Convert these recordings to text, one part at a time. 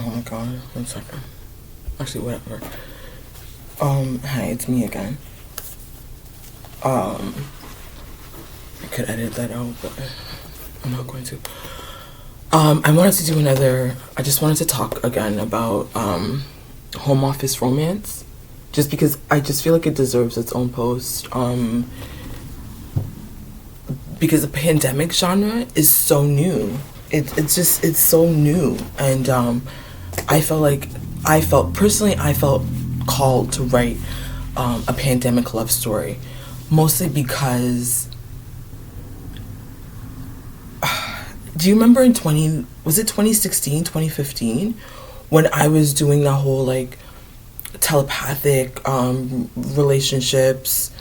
Oh my god, 1 second. Actually, whatever. Hi, it's me again. I could edit that out, but I'm not going to. I just wanted to talk again about home office romance, just because I just feel like it deserves its own post. Because the pandemic genre is so new. It's so new, and I felt called to write a pandemic love story, mostly because do you remember in 2016, 2015, when I was doing that whole like telepathic relationships,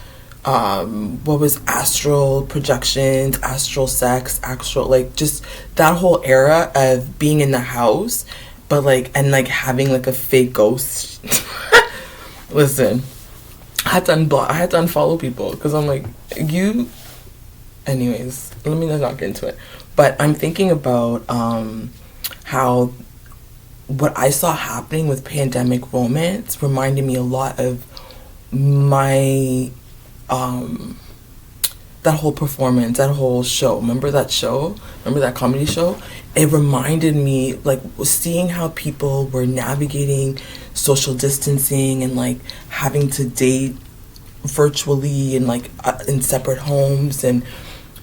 what was astral projections, astral sex, astral, like just that whole era of being in the house, but like, and like having like a fake ghost. Listen, I had to unfollow people because I'm like, anyways, let me not get into it. But I'm thinking about how what I saw happening with pandemic romance reminded me a lot of my that whole performance, that whole show. Remember that show? Remember that comedy show? It reminded me, like, seeing how people were navigating social distancing and like having to date virtually and like in separate homes, and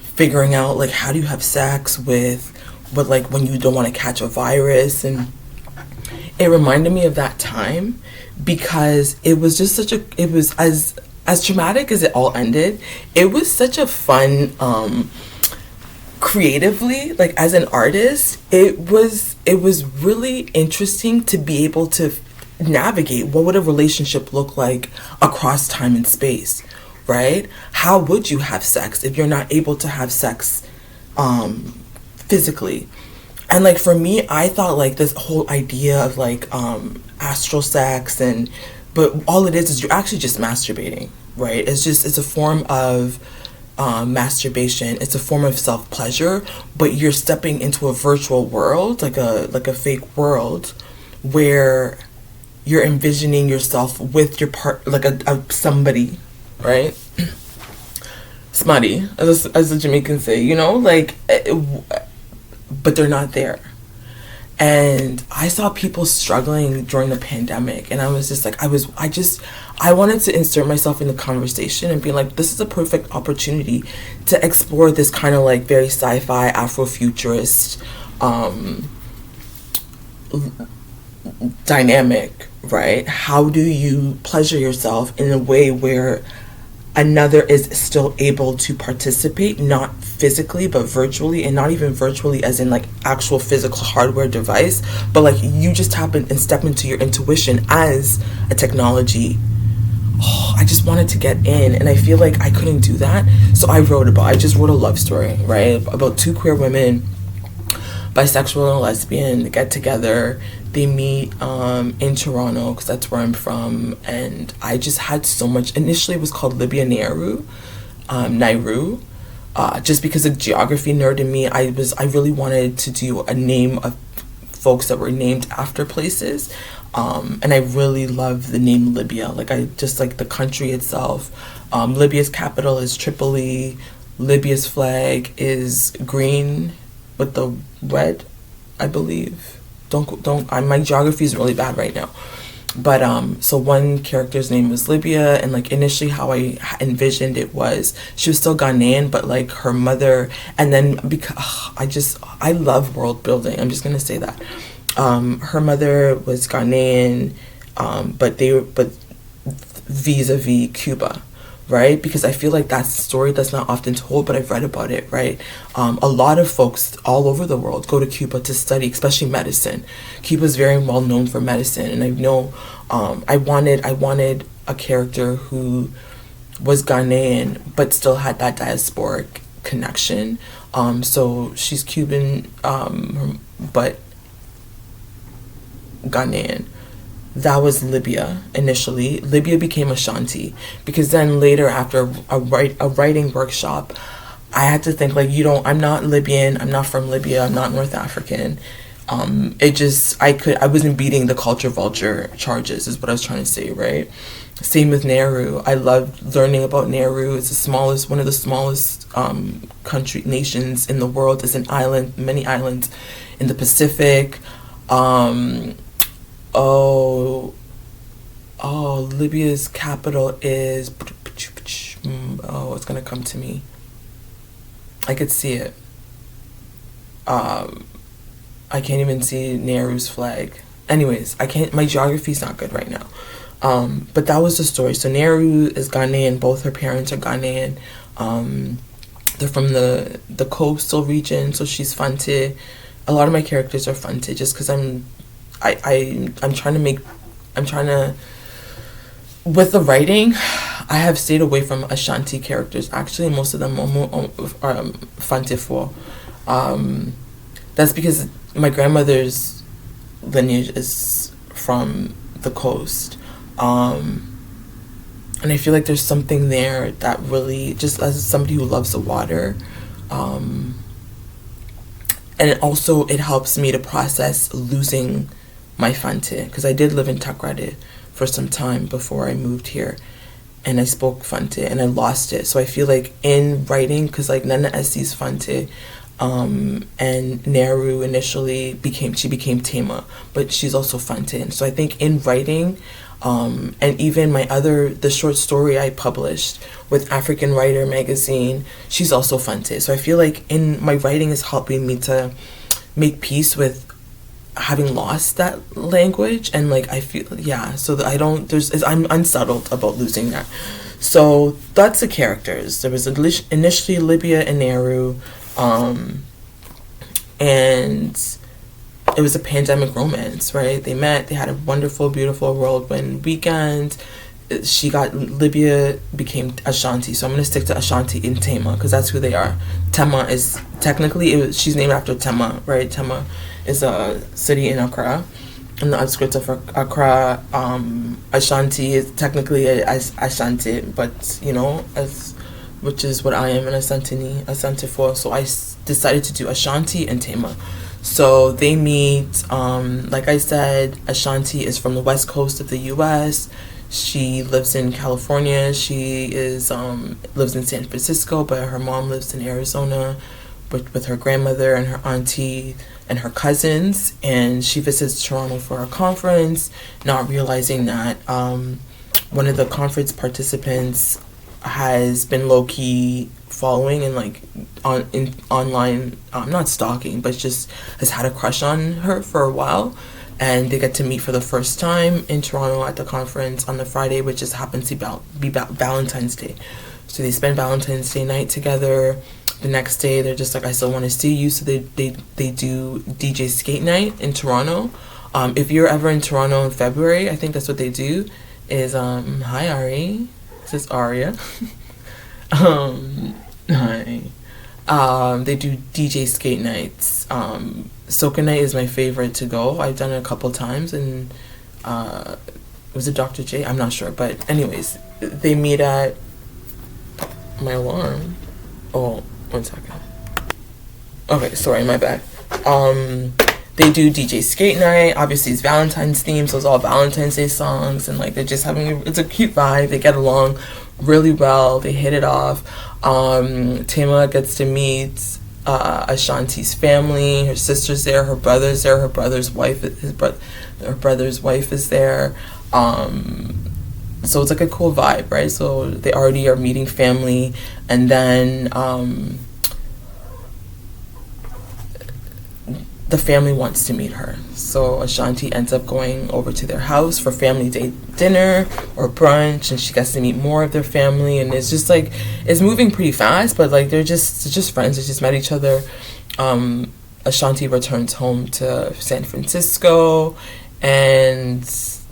figuring out like how do you have sex with like when you don't want to catch a virus. And it reminded me of that time because it was just it was as traumatic as it all ended. It was such a fun creatively, like as an artist, it was really interesting to be able to navigate what would a relationship look like across time and space, right? How would you have sex if you're not able to have sex physically? And like for me, I thought like this whole idea of like astral sex, but all it is you're actually just masturbating, right? It's a form of masturbation. It's a form of self-pleasure, but you're stepping into a virtual world, like a fake world, where you're envisioning yourself with your like a somebody, right? Smutty, as the Jamaicans say, like, but they're not there. And I saw people struggling during the pandemic, and I was just like, I wanted to insert myself in the conversation and be like, this is a perfect opportunity to explore this kind of like very sci-fi Afrofuturist dynamic, right? How do you pleasure yourself in a way where another is still able to participate, not physically but virtually, and not even virtually as in like actual physical hardware device, but like you just happen and step into your intuition as a technology. I just wanted to get in, and I feel like I couldn't do that, so I just wrote a love story, right, about two queer women, bisexual and lesbian, get together. They meet in Toronto, because that's where I'm from, and I just had so much. Initially, it was called Libya and Nauru, just because of geography nerd in me. I really wanted to do a name of folks that were named after places, and I really love the name Libya. Like, I just like the country itself. Libya's capital is Tripoli. Libya's flag is green with the red, I believe. My geography is really bad right now. But so one character's name was Libya, and like initially how I envisioned it was she was still Ghanaian, but like her mother, and then because I love world building, I'm just gonna say that her mother was Ghanaian, but vis-a-vis Cuba, right? Because I feel like that's a story that's not often told, but I've read about it, right? A lot of folks all over the world go to Cuba to study, especially medicine. Cuba's very well known for medicine, and I know I wanted a character who was Ghanaian but still had that diasporic connection. So she's Cuban, but Ghanaian. That was Libya initially. Libya became Ashanti because then later, after a writing workshop, I had to think like, I'm not Libyan, I'm not from Libya, I'm not North African. I wasn't beating the culture vulture charges, is what I was trying to say, right? Same with Nauru. I loved learning about Nauru. It's one of the smallest nations in the world. It's an island, many islands in the Pacific. Libya's capital is, it's gonna come to me. I could see it. I can't even see Nehru's flag. Anyways, my geography's not good right now. But that was the story. So Nehru is Ghanaian. Both her parents are Ghanaian. They're from the coastal region, so she's Fante. A lot of my characters are Fante, just because I'm trying to, with the writing, I have stayed away from Ashanti characters. Actually, most of them are Fante for. That's because my grandmother's lineage is from the coast. And I feel like there's something there that really, just as somebody who loves the water, and also it helps me to process losing my Fante, because I did live in Takrady for some time before I moved here, and I spoke Fante and I lost it. So I feel like in writing, because like Nana Essie's Fante, and Nehru initially became Tema, but she's also Fante. And so I think in writing, and even the short story I published with African Writer magazine, she's also Fante. So I feel like in my writing is helping me to make peace with having lost that language, and like I feel, so that I'm unsettled about losing that. So that's the characters. There was initially Libya and Nehru, and it was a pandemic romance, right? They met, they had a wonderful, beautiful whirlwind weekend. Libya became Ashanti, so I'm going to stick to Ashanti and Tema, because that's who they are. Tema is, she's named after Tema, right? Tema is a city in Accra, in the outskirts of Accra. Ashanti is technically Ashanti, but, which is what I am, an Asante for. So I decided to do Ashanti and Tema. So they meet, like I said, Ashanti is from the west coast of the U.S. She lives in California. She lives in San Francisco, but her mom lives in Arizona with her grandmother and her auntie and her cousins. And she visits Toronto for a conference, not realizing that one of the conference participants has been low-key following and online, not stalking, but just has had a crush on her for a while. And they get to meet for the first time in Toronto at the conference on the Friday, which just happens to be Valentine's Day. So they spend Valentine's Day night together. The next day, they're just like, I still want to see you. So they do DJ skate night in Toronto. If you're ever in Toronto in February, I think that's what they do, is, hi Ari, this is Aria. Hi. They do DJ skate nights. Soca night is my favorite to go. I've done it a couple times, and was it Dr. J? I'm not sure, but anyways, they meet at my alarm. Oh, 1 second. Okay, sorry, my bad. They do DJ skate night. Obviously, it's Valentine's theme, so it's all Valentine's Day songs, and like they're just it's a cute vibe. They get along really well. They hit it off. Tema gets to meet Ashanti's family. Her sister's there. Her brother's there. Her brother's wife is there. So it's like a cool vibe, right? So they already are meeting family, and then the family wants to meet her. So Ashanti ends up going over to their house for family day dinner or brunch, and she gets to meet more of their family, and it's just like, it's moving pretty fast, but like they're just friends. They just met each other. Ashanti returns home to San Francisco, and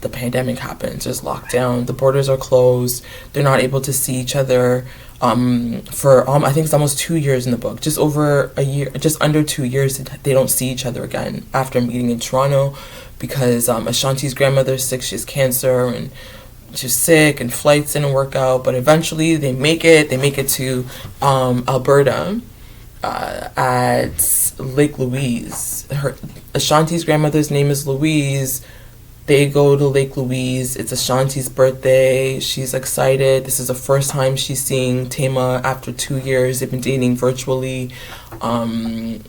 the pandemic happens. There's lockdown. The borders are closed. They're not able to see each other for I think it's almost 2 years in the book. Just over a year, just under 2 years, they don't see each other again after meeting in Toronto, because Ashanti's grandmother's sick. She has cancer, and she's sick, and flights didn't work out. But eventually they make it. They make it to Alberta, at Lake Louise. Ashanti's grandmother's name is Louise. They go to Lake Louise. It's Ashanti's birthday. She's excited. This is the first time she's seeing Tema after 2 years. They've been dating virtually, having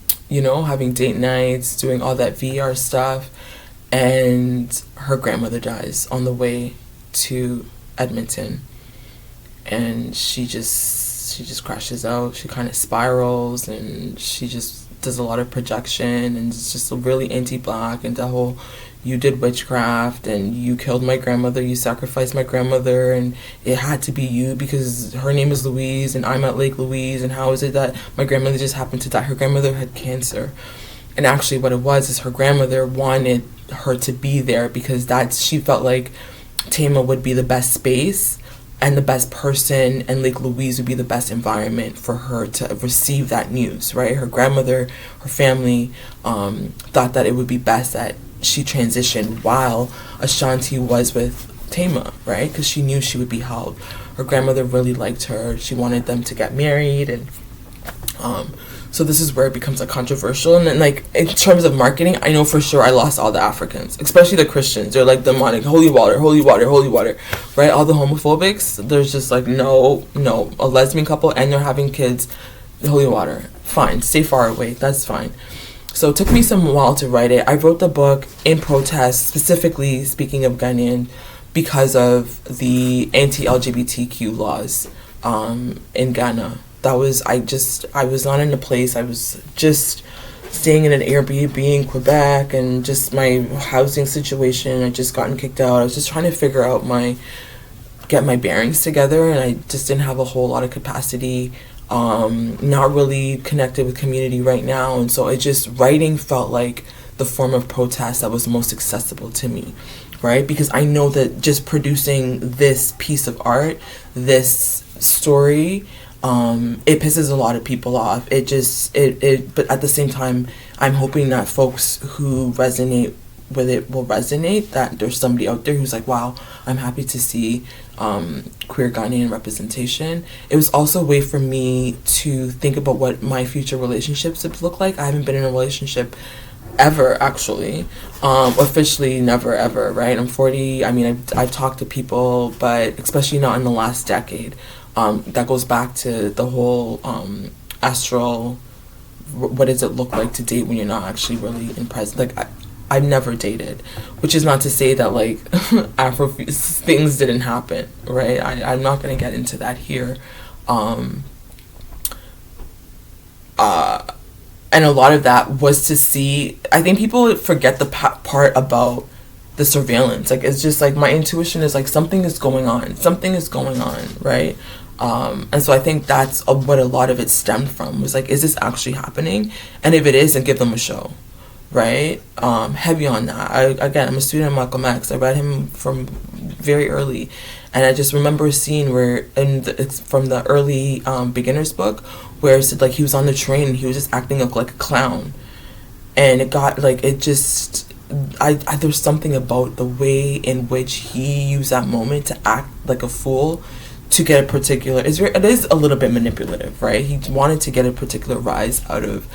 date nights, doing all that VR stuff. And her grandmother dies on the way to Edmonton. And she just crashes out. She kind of spirals, and she just does a lot of projection, and it's just really anti-black, and the whole, you did witchcraft and you killed my grandmother, you sacrificed my grandmother, and it had to be you because her name is Louise and I'm at Lake Louise, and how is it that my grandmother just happened to die? Her grandmother had cancer. And actually what it was is her grandmother wanted her to be there because she felt like Tema would be the best space and the best person, and Lake Louise would be the best environment for her to receive that news, right? Her grandmother, her family thought that it would be best that she transitioned while Ashanti was with Tema, right? Because she knew she would be held. Her grandmother really liked her. She wanted them to get married, and so this is where it becomes controversial. And then in terms of marketing, I know for sure I lost all the Africans, especially the Christians. They're demonic, holy water, holy water, holy water, right? All the homophobics, there's just no, a lesbian couple and they're having kids, holy water, fine, stay far away, that's fine. So it took me some while to write it. I wrote the book in protest, specifically speaking of Ghanaian, because of the anti-LGBTQ laws in Ghana. I was not in a place, I was just staying in an Airbnb in Quebec, and just my housing situation, I just gotten kicked out. I was just trying to figure out get my bearings together, and I just didn't have a whole lot of capacity, not really connected with community right now, and so writing felt like the form of protest that was most accessible to me, right? Because I know that just producing this piece of art, this story, it pisses a lot of people off. But at the same time, I'm hoping that folks who resonate with it will resonate, that there's somebody out there who's wow, I'm happy to see queer Ghanaian representation. It was also a way for me to think about what my future relationships would look like. I haven't been in a relationship ever, actually. Officially never ever, right? I'm 40. I've talked to people, but especially not in the last decade. That goes back to the whole astral, what does it look like to date when you're not actually really in present. I've never dated, which is not to say that Afro things didn't happen, right? I'm not going to get into that here. And a lot of that was to see, I think people forget the part about the surveillance. It's just my intuition is something is going on, right? And so I think that's what a lot of it stemmed from, was is this actually happening? And if it is, then give them a show, right? Heavy on that. I'm a student of Malcolm X. I read him from very early, and I just remember a scene where, it's from the early beginner's book, where it said he was on the train and he was just acting like a clown, and it got there's something about the way in which he used that moment to act like a fool to get a particular, it is a little bit manipulative, right? He wanted to get a particular rise out of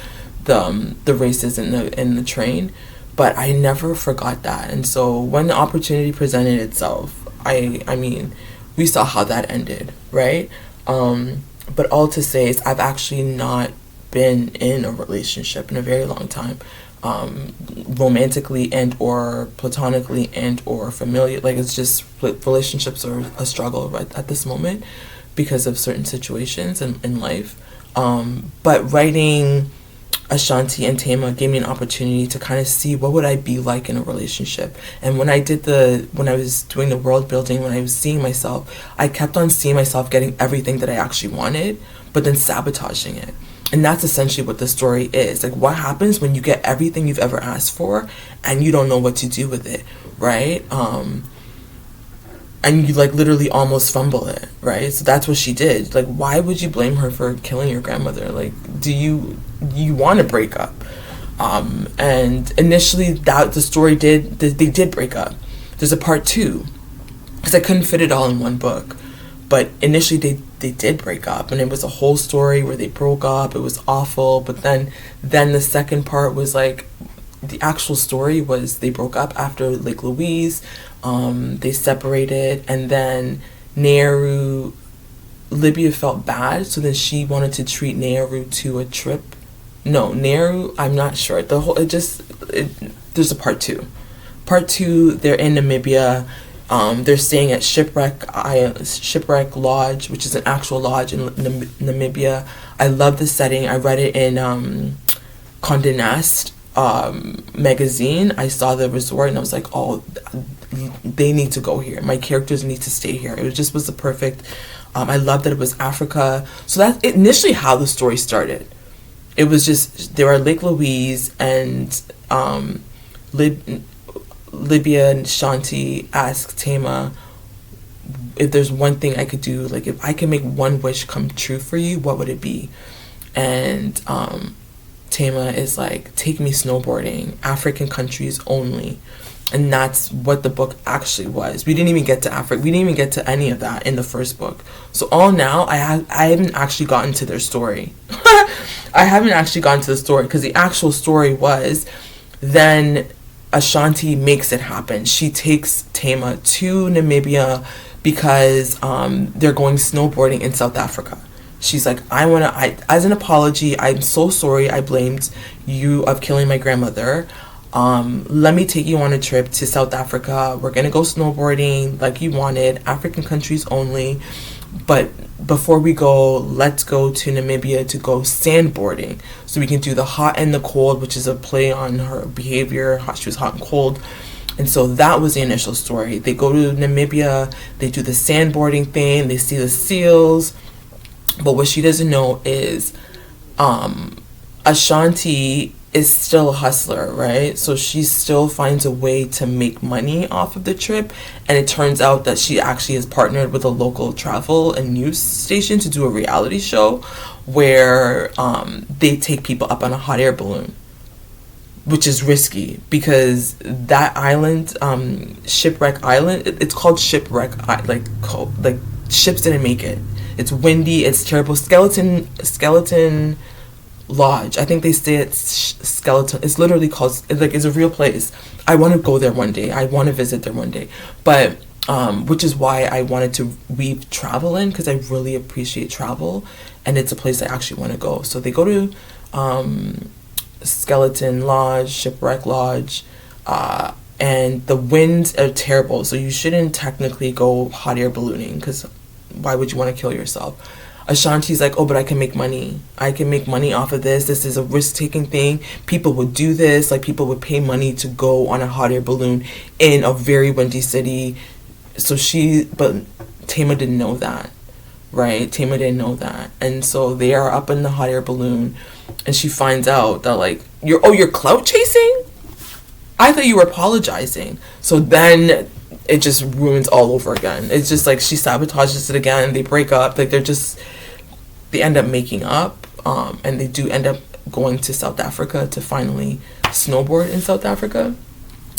the races in the train, but I never forgot that. And so when the opportunity presented itself, we saw how that ended, right? But all to say is I've actually not been in a relationship in a very long time, romantically and or platonically and or familiar. It's just, relationships are a struggle right at this moment because of certain situations in life. But writing Ashanti and Tema gave me an opportunity to kind of see what would I be like in a relationship. And when I was doing the world building, when I was seeing myself, I kept on seeing myself getting everything that I actually wanted, but then sabotaging it. And that's essentially what the story is. What happens when you get everything you've ever asked for and you don't know what to do with it, right? And you literally almost fumble it, right? So that's what she did. Why would you blame her for killing your grandmother? Do you want to break up? And initially the story they did break up. There's a part 2, because I couldn't fit it all in one book. But initially they did break up, and it was a whole story where they broke up. It was awful. But then the second part was the actual story was they broke up after Lake Louise. They separated, and then Nehru, Libya felt bad, so then she wanted to treat Nehru to a trip. No, Nehru, I'm not sure. There's a part two. Part two, they're in Namibia. They're staying at Shipwreck Lodge, which is an actual lodge in Namibia. I love the setting. I read it in Condé Nast magazine. I saw the resort and I was like, oh, they need to go here. My characters need to stay here. It just was the perfect. I love that it was Africa. So that's initially how the story started. It was just, there are Lake Louise and Libya and Shanti asked Tema, if there's one thing I could do, like if I can make one wish come true for you, what would it be? And Tema is like, take me snowboarding, African countries only. And that's what the book actually was. We didn't even get to Africa. We didn't even get to any of that in the first book. So all now, I haven't actually gotten to their story. I haven't actually gotten to the story, because the actual story was then Ashanti makes it happen. She takes Tema to Namibia because they're going snowboarding in South Africa. She's like, as an apology, I'm so sorry I blamed you of killing my grandmother. Let me take you on a trip to South Africa. We're gonna go snowboarding like you wanted, African countries only. But before we go, let's go to Namibia to go sandboarding, so we can do the hot and the cold, which is a play on her behavior. She was hot and cold. And so that was the initial story. They go to Namibia, they do the sandboarding thing, they see the seals. But what she doesn't know is Ashanti is still a hustler, right? So she still finds a way to make money off of the trip. And it turns out that she actually is partnered with a local travel and news station to do a reality show where they take people up on a hot air balloon, which is risky because that island, Shipwreck Island, it's called Shipwreck, like ships didn't make it. It's windy, it's terrible. Skeleton Lodge. I think they stay at Skeleton. It's literally called, it's a real place. I want to go there one day. I want to visit there one day. But, which is why I wanted to weave travel in, because I really appreciate travel. And it's a place I actually want to go. So they go to Skeleton Lodge, Shipwreck Lodge, and the winds are terrible. So you shouldn't technically go hot air ballooning, because why would you want to kill yourself? Ashanti's like, oh, but I can make money. I can make money off of this. This is a risk-taking thing. People would do this. Like, people would pay money to go on a hot air balloon in a very windy city. But Tema didn't know that, right? Tema didn't know that. And so they are up in the hot air balloon, and she finds out that, like, you're clout chasing? I thought you were apologizing. So then it just ruins all over again. It's just like she sabotages it again. They break up. Like, they end up making up, and they do end up going to South Africa to finally snowboard in South Africa.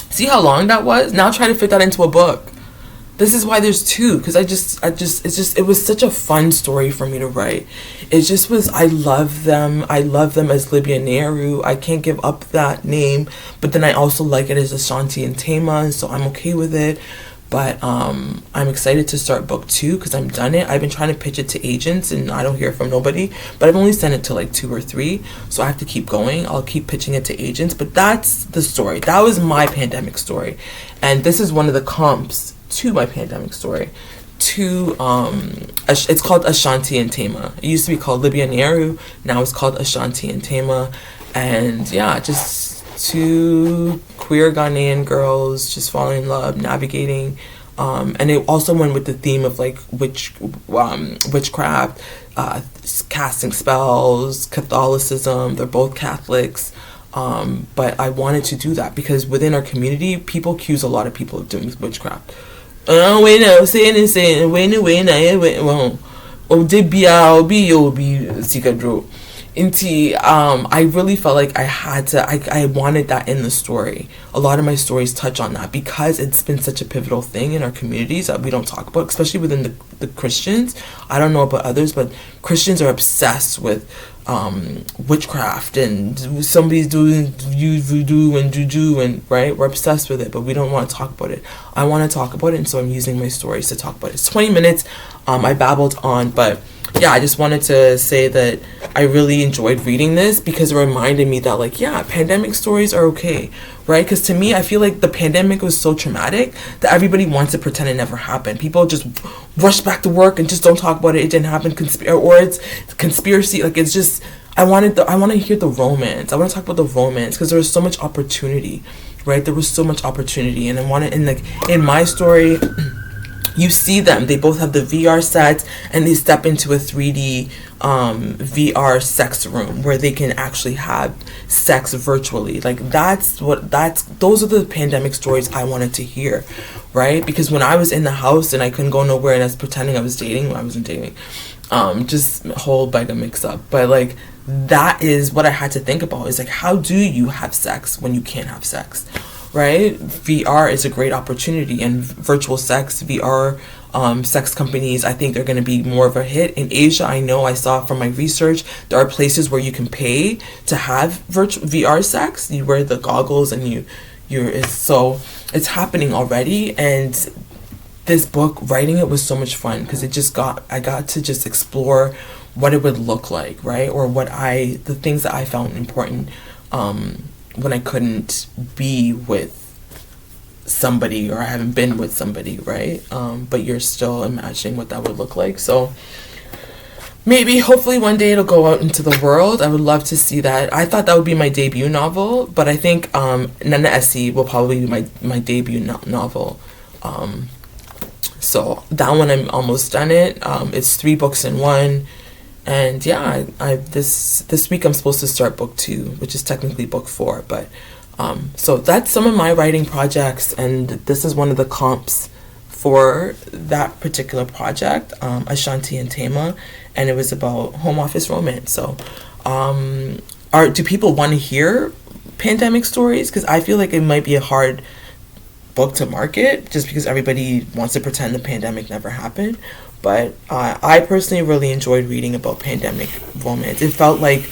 See how long that was? Now try to fit that into a book. This is why there's two, because it was such a fun story for me to write. It just was, I love them as Libya and Nehru. I can't give up that name, but then I also like it as Ashanti and Tema, so I'm okay with it. But I'm excited to start book 2 because I'm done it. I've been trying to pitch it to agents and I don't hear from nobody, but I've only sent it to like 2 or 3, so I have to keep going. I'll keep pitching it to agents, but that's the story. That was my pandemic story, and this is one of the comps to my pandemic story. It's called Ashanti and Tema. It used to be called Libya and Nehru. Now it's called Ashanti and Tema, and yeah, just 2 queer Ghanaian girls just falling in love, navigating, and it also went with the theme of like witchcraft, casting spells, Catholicism. They're both Catholics, but I wanted to do that because within our community, people accuse a lot of people of doing witchcraft. Oh wait, no, saying, well, I really felt like I wanted that in the story. A lot of my stories touch on that because it's been such a pivotal thing in our communities that we don't talk about, especially within the Christians. I don't know about others, but Christians are obsessed with witchcraft, and somebody's doing voodoo and juju, and right, we're obsessed with it, but we don't want to talk about it. I want to talk about it, and so I'm using my stories to talk about it. It's 20 minutes. I babbled on, but yeah, I just wanted to say that I really enjoyed reading this because it reminded me that, like, yeah, pandemic stories are okay, right? Because to me, I feel like the pandemic was so traumatic that everybody wants to pretend it never happened. People just rush back to work and just don't talk about it. It didn't happen, or it's conspiracy. Like, it's just, I want to hear the romance. I want to talk about the romance because there was so much opportunity, right? There was so much opportunity, and I wanted, in my story, you see them. They both have the VR sets, and they step into a 3D VR sex room where they can actually have sex virtually. Like, those are the pandemic stories I wanted to hear, right? Because when I was in the house and I couldn't go nowhere and I was pretending I was dating when I wasn't dating, just a whole bag of mix up. But like, that is what I had to think about, is like, how do you have sex when you can't have sex? Right? VR is a great opportunity, and virtual sex, VR sex companies, I think they're going to be more of a hit. In Asia, I saw from my research, there are places where you can pay to have virtual VR sex. You wear the goggles and it's happening already. And this book, writing it was so much fun because I got to just explore what it would look like, right? Or the things that I found important, when I couldn't be with somebody, or I haven't been with somebody, right? But you're still imagining what that would look like. So maybe, hopefully one day it'll go out into the world. I would love to see that. I thought that would be my debut novel, but I think Nana Essie will probably be my debut novel. So that one, I'm almost done it. It's 3 books in one. And yeah, this week I'm supposed to start book 2, which is technically book 4. But so that's some of my writing projects, and this is one of the comps for that particular project, Ashanti and Tema, and it was about home office romance. So, do people want to hear pandemic stories? Because I feel like it might be a hard book to market, just because everybody wants to pretend the pandemic never happened. But I personally really enjoyed reading about pandemic romance. It felt like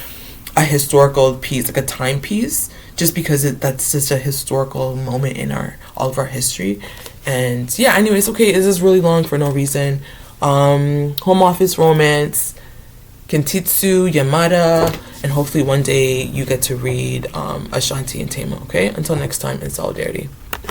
a historical piece, like a timepiece, just because that's just a historical moment in all of our history. And yeah, anyways, okay, this is really long for no reason. Home office romance, Kintetsu Yamada, and hopefully one day you get to read Ashanti and Tema, okay? Until next time, in solidarity.